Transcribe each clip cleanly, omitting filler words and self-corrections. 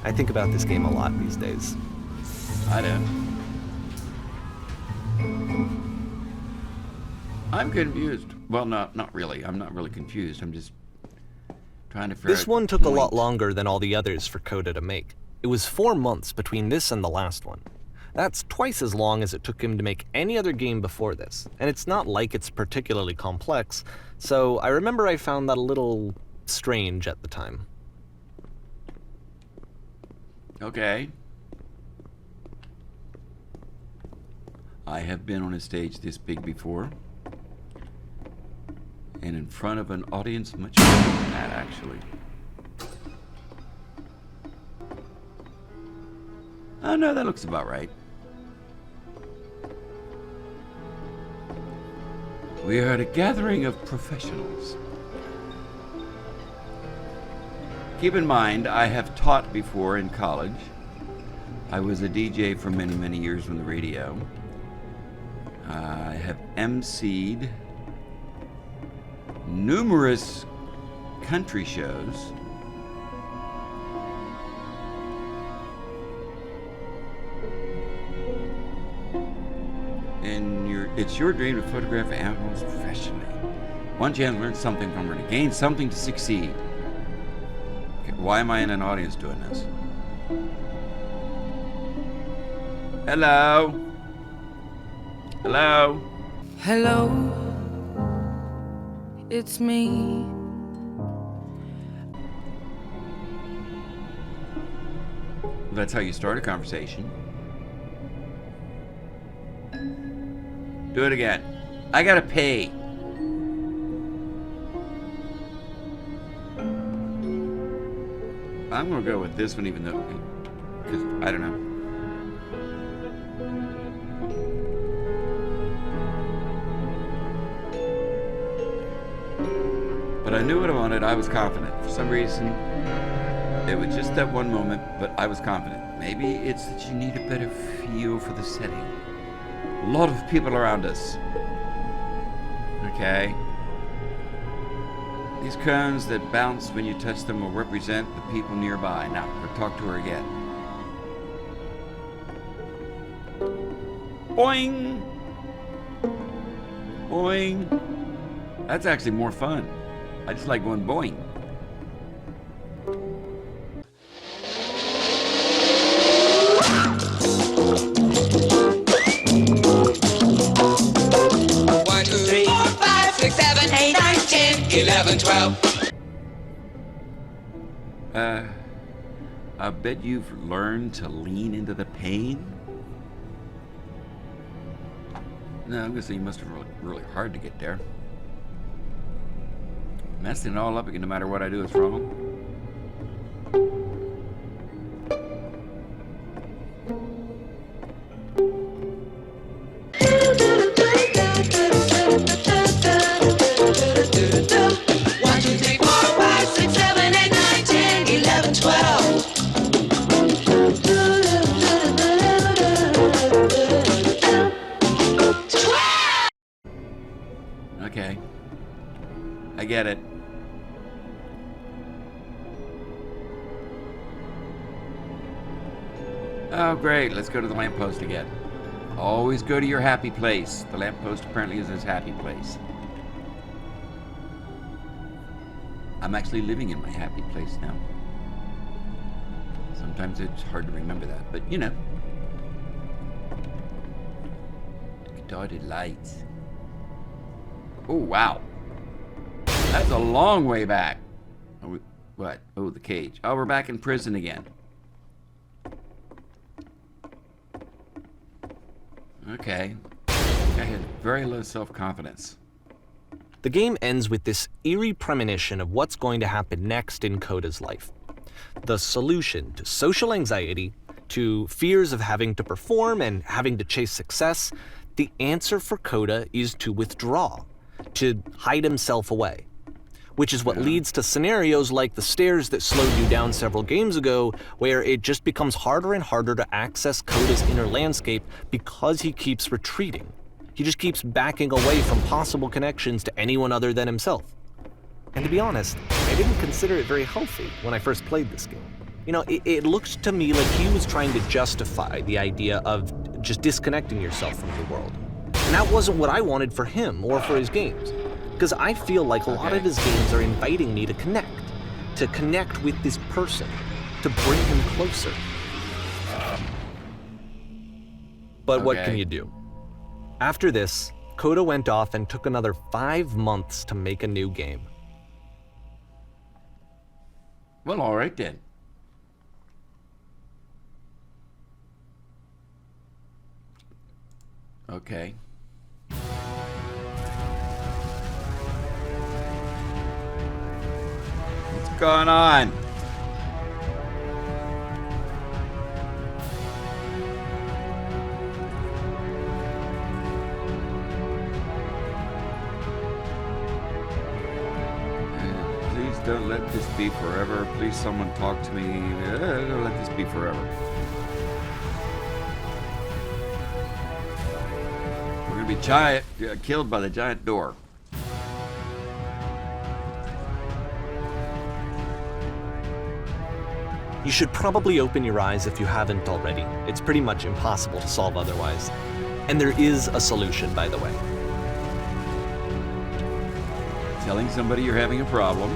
I think about this game a lot these days. I do. I'm confused. Well, not really. I'm not really confused. I'm just trying to figure out This one took a lot longer than all the others for Coda to make. It was 4 months between this and the last one. That's twice as long as it took him to make any other game before this, and it's not like it's particularly complex, so I remember I found that a little strange at the time. Okay. I have been on a stage this big before, and in front of an audience much bigger than that, actually. Oh no, that looks about right. We are at a gathering of professionals. Keep in mind, I have taught before in college. I was a DJ for many, many years on the radio. I have emceed numerous country shows. And it's your dream to photograph animals professionally. Once you have learned something from her to gain something to succeed. Okay, why am I in an audience doing this? Hello? Hello? Hello, it's me. That's how you start a conversation. Do it again. I gotta pay. I'm gonna go with this one even though, because I don't know. But I knew what I wanted. I was confident. For some reason, it was just that one moment, but I was confident. Maybe it's that you need a better feel for the setting. A lot of people around us. Okay. These cones that bounce when you touch them will represent the people nearby. Now, we'll talk to her again. Boing! Boing! That's actually more fun. I just like going boing. One, two, three, 4, 5, 6, 7, 8, 9, 10, 11, 12. I bet you've learned to lean into the pain. No, I'm gonna say you must have worked really hard to get there. Messing it all up again, no matter what I do, it's wrong. One, two, three, 4, 5, 6, 7, 8, 9, 10, 11, 12. Okay. I get it. Oh, great. Let's go to the lamppost again. Always go to your happy place. The lamppost apparently is his happy place. I'm actually living in my happy place now. Sometimes it's hard to remember that, but you know. Dotted lights. Oh, wow. That's a long way back. Oh, what? Oh, the cage. Oh, we're back in prison again. Okay. I had very low self-confidence. The game ends with this eerie premonition of what's going to happen next in Coda's life. The solution to social anxiety, to fears of having to perform and having to chase success, the answer for Coda is to withdraw, to hide himself away. Which is what leads to scenarios like the stairs that slowed you down several games ago, where it just becomes harder and harder to access Coda's inner landscape because he keeps retreating. He just keeps backing away from possible connections to anyone other than himself. And to be honest, I didn't consider it very healthy when I first played this game. It looked to me like he was trying to justify the idea of just disconnecting yourself from the world. And that wasn't what I wanted for him or for his games. Because I feel like a lot of his games are inviting me to connect with this person, to bring him closer. But what can you do? After this, Coda went off and took another 5 months to make a new game. Well, all right then. Okay. What's going on? Please don't let this be forever. Please, someone talk to me. Don't let this be forever. We're gonna be killed by the giant door. You should probably open your eyes if you haven't already. It's pretty much impossible to solve otherwise. And there is a solution, by the way. Telling somebody you're having a problem.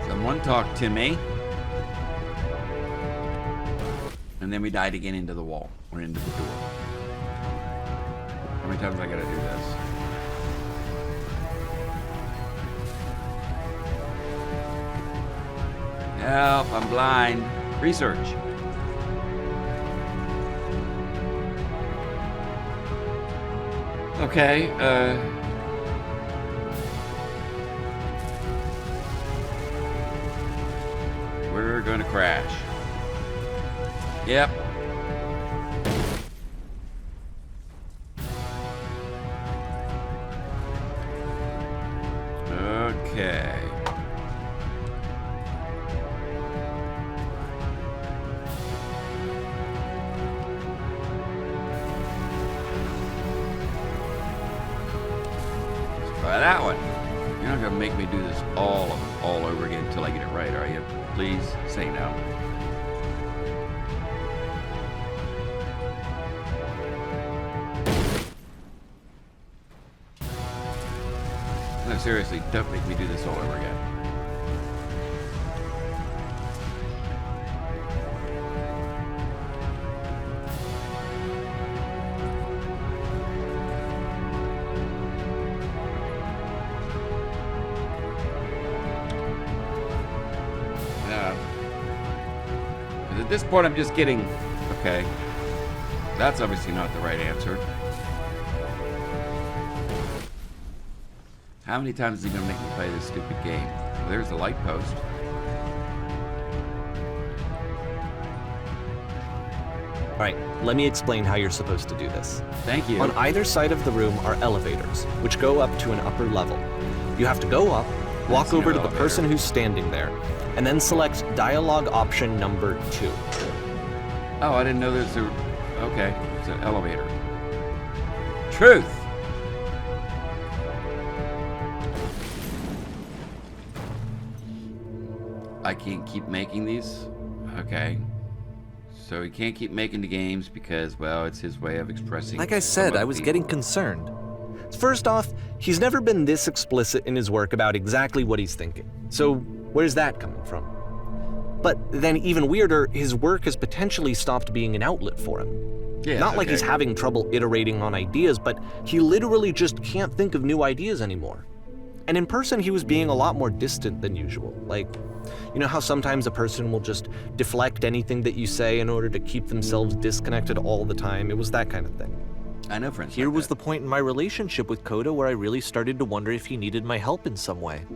Someone talk to me. And then we died again into the wall, or into the door. How many times I gotta do this? Help, I'm blind. Research. Okay, we're gonna crash. Yep. Okay. Try that one. You're not gonna make me do this all over again until I get it right, are you? Please say no. No, seriously, don't make me do this all over again. At this point, I'm just getting... Okay. That's obviously not the right answer. How many times is he going to make me play this stupid game? Well, there's the light post. All right, let me explain how you're supposed to do this. Thank you. On either side of the room are elevators, which go up to an upper level. You have to go up, walk over to the person who's standing there, and then select dialogue option number 2. Oh, I didn't know there's a... Okay, it's an elevator. Truth! I can't keep making these? Okay. So he can't keep making the games because, well, it's his way of expressing... Like I said, I was getting concerned. First off, he's never been this explicit in his work about exactly what he's thinking. So where's that coming from? But then even weirder, his work has potentially stopped being an outlet for him. Yeah, Not like he's having trouble iterating on ideas, but he literally just can't think of new ideas anymore. And in person, he was being a lot more distant than usual. Like, you know how sometimes a person will just deflect anything that you say in order to keep themselves disconnected all the time? It was that kind of thing. I know friends Here like was that. the point in my relationship with Coda where I really started to wonder if he needed my help in some way.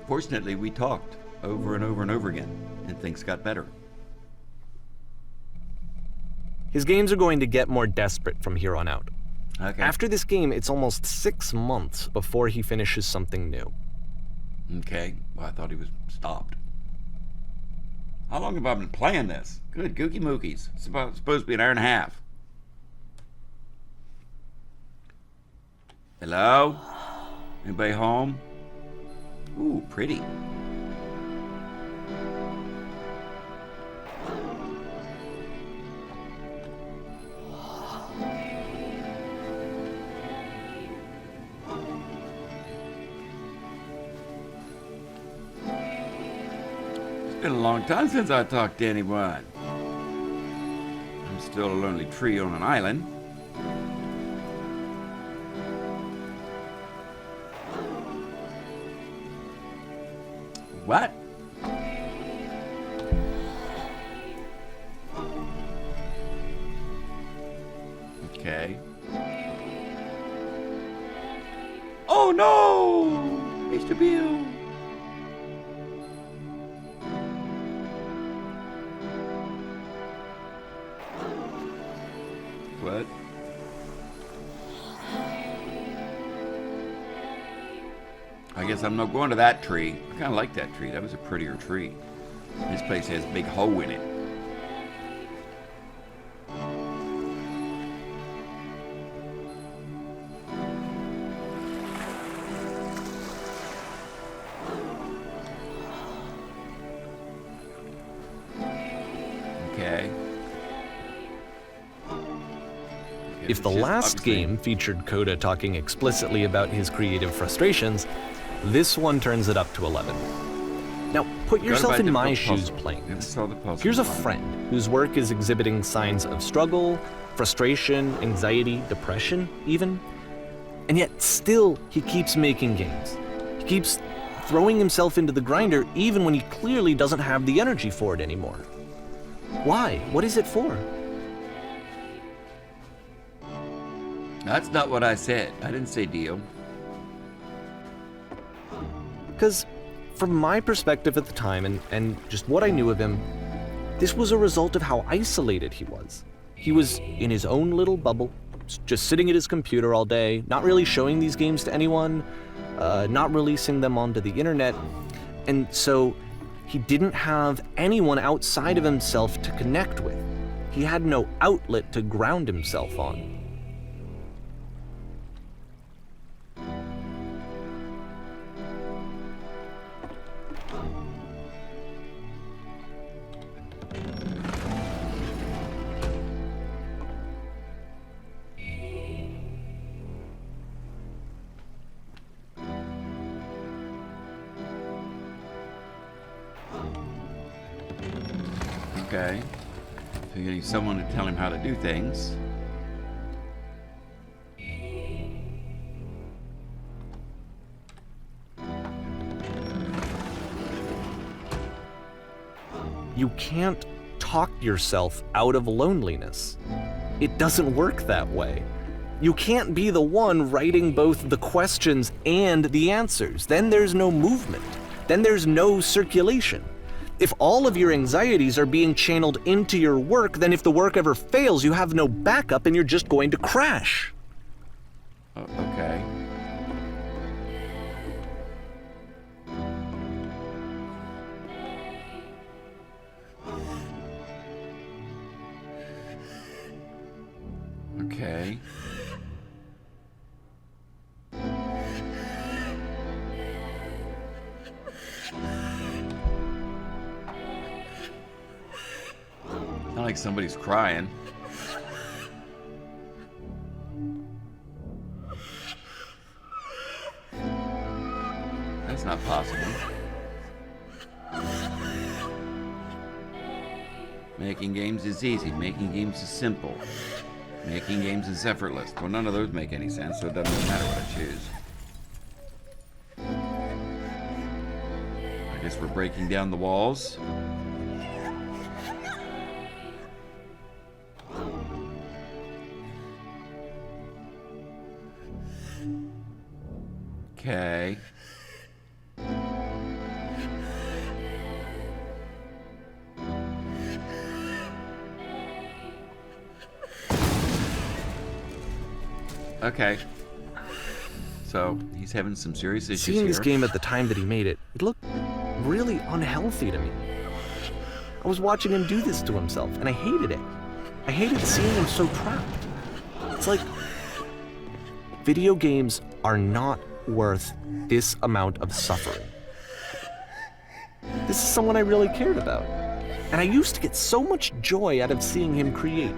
Fortunately, we talked over and over and over again, and things got better. His games are going to get more desperate from here on out. Okay. After this game, it's almost 6 months before he finishes something new. Okay. Well, I thought he was stopped. How long have I been playing this? Good gookie mookies. It's supposed to be an hour and a half. Hello? Anybody home? Ooh, pretty. It's been a long time since I talked to anyone. I'm still a lonely tree on an island. What? Okay. Oh no! Mr. Bill! What? I guess I'm not going to that tree. I kind of like that tree. That was a prettier tree. This place has a big hole in it. Okay. If the last game featured Coda talking explicitly about his creative frustrations, this one turns it up to 11. Now, put yourself in my shoes playing this. Here's a friend whose work is exhibiting signs of struggle, frustration, anxiety, depression, even. And yet, still, he keeps making games. He keeps throwing himself into the grinder even when he clearly doesn't have the energy for it anymore. Why? What is it for? That's not what I said. I didn't say deal. Because from my perspective at the time and just what I knew of him, this was a result of how isolated he was. He was in his own little bubble, just sitting at his computer all day, not really showing these games to anyone, not releasing them onto the internet, and so he didn't have anyone outside of himself to connect with. He had no outlet to ground himself on. Okay. So you need someone to tell him how to do things. You can't talk yourself out of loneliness. It doesn't work that way. You can't be the one writing both the questions and the answers. Then there's no movement. Then there's no circulation. If all of your anxieties are being channeled into your work, then if the work ever fails, you have no backup and you're just going to crash. Okay. Okay. Not like somebody's crying. That's not possible. Making games is easy. Making games is simple. Making games is effortless. Well, none of those make any sense, so it doesn't matter what I choose. I guess we're breaking down the walls. Okay. Okay. So, he's having some serious issues Seeing here. this game at the time that he made it, it looked really unhealthy to me. I was watching him do this to himself, and I hated it. I hated seeing him so trapped. It's like, video games are not worth this amount of suffering. This is someone I really cared about. And I used to get so much joy out of seeing him create.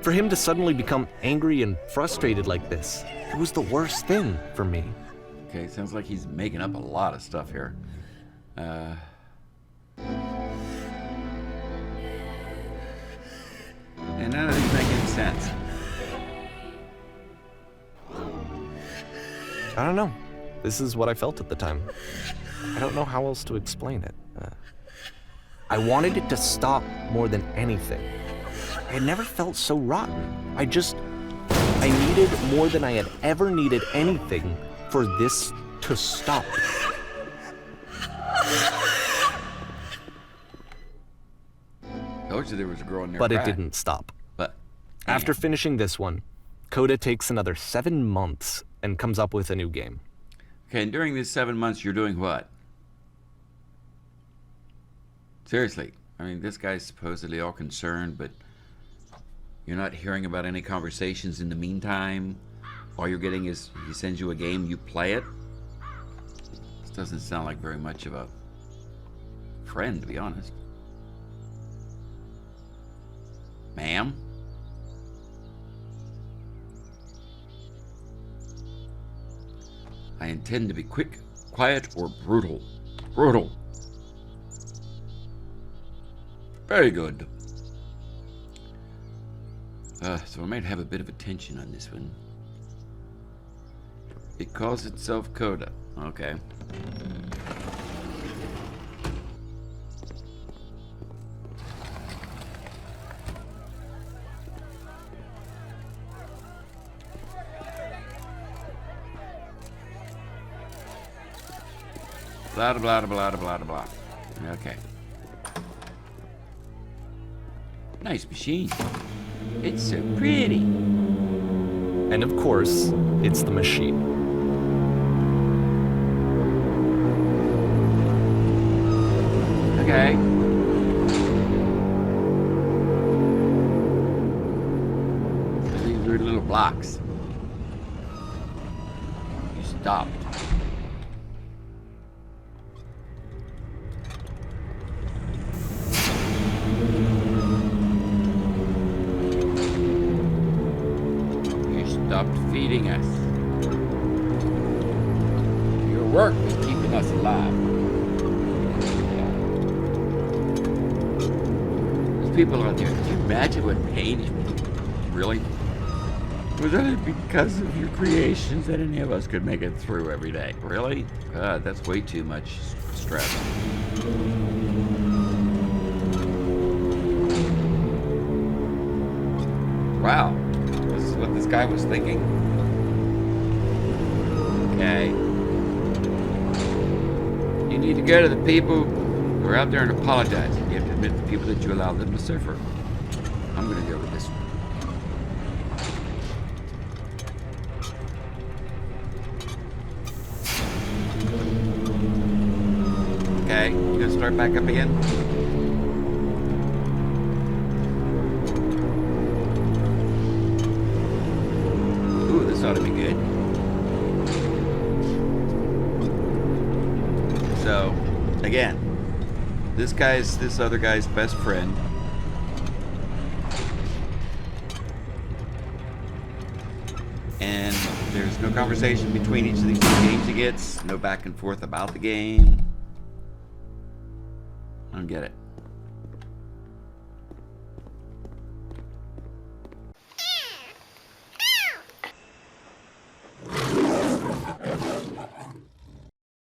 For him to suddenly become angry and frustrated like this, it was the worst thing for me. Okay, sounds like he's making up a lot of stuff here. And none of these make any sense. I don't know. This is what I felt at the time. I don't know how else to explain it. I wanted it to stop more than anything. I had never felt so rotten. I needed more than I had ever needed anything for this to stop. Told you there was a girl in there. But it didn't stop. But After finishing this one, Coda takes another 7 months and comes up with a new game. Okay, and during these 7 months, you're doing what? Seriously, I mean, this guy's supposedly all concerned, but you're not hearing about any conversations in the meantime. All you're getting is he sends you a game, you play it. This doesn't sound like very much of a friend, to be honest. Ma'am? I intend to be quick, quiet, or brutal. Brutal. Very good. So I might have a bit of attention on this one. It calls itself Coda. Okay. Blah, blah, blah, blah, blah, blah. Okay. Nice machine. It's so pretty. And of course, it's the machine. Okay. These weird little blocks. You stopped. Stopped feeding us. Your work is keeping us alive. There's people out there. Can you imagine what pain is? Really? Was it because of your creations that any of us could make it through every day? Really? God, that's way too much stress. Wow. This is what this guy was thinking. Okay. You need to go to the people who are out there and apologize. You have to admit to the people that you allowed them to suffer. I'm going to go with this one. Okay, you going to start back up again? This ought to be good. So, again, this other guy's best friend. And there's no conversation between each of these two games he gets, no back and forth about the game. I don't get it.